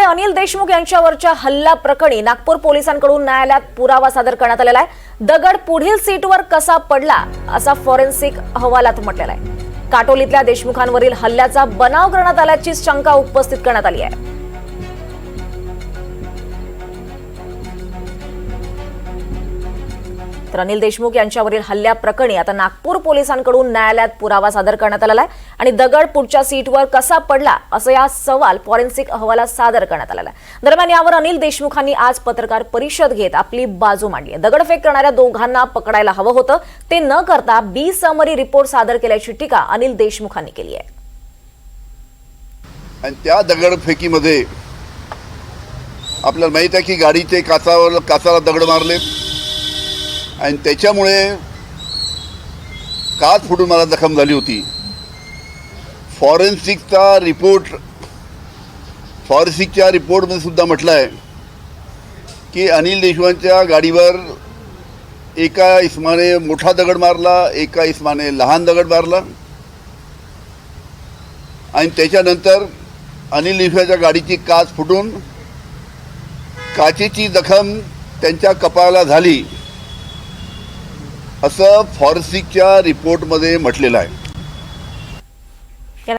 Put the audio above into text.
त्यामुळे अनिल देशमुख यांच्यावरच्या हल्ला प्रकरणी नागपूर पोलिसांकडून न्यायालयात पुरावा सादर करण्यात आलेला आहे। दगड पुढील सीटवर कसा पडला असा फॉरेन्सिक अहवालात म्हटलेला आहे। काटोलीतल्या देशमुखांवरील हल्ल्याचा बनाव करण्यात आल्याची शंका उपस्थित करण्यात आली आहे। तर अनिल देशमुख यांच्यावरील हल्ल्या प्रकरणी आता नागपूर पोलिसांकडून न्यायालयात पुरावा सादर करण्यात आलेला आहे आणि दगड पुढच्या सीटवर कसा पडला असं या सवाल फॉरेन्सिक अहवालात सादर करण्यात आलेला आहे। दरम्यान यावर अनिल देशमुखांनी आज पत्रकार परिषद घेत आपली बाजू मांडली आहे। दगडफेक करणाऱ्या दोघांना पकडायला हवं होतं, ते न करता बी समरी रिपोर्ट सादर केल्याची टीका अनिल देशमुखांनी केली आहे। आणि त्या दगडफेकीमध्ये आपल्याला माहित आहे की गाडीचे काचाला दगड मारले आणि त्याच्यामुळे काच फुटून मला जखम झाली होती। फॉरेन्सिकच्या रिपोर्टमध्ये सुद्धा म्हटलं आहे की अनिल देशमुखांच्या गाडीवर एका इसमाने मोठा दगड मारला, एका इसमाने लहान दगड मारला आणि त्याच्यानंतर अनिल देशमुखांच्या गाडीची काच फुटून काचेची जखम त्यांच्या कपाळाला झाली असं फॉरेन्सिकच्या रिपोर्टमध्ये म्हटलेलं आहे।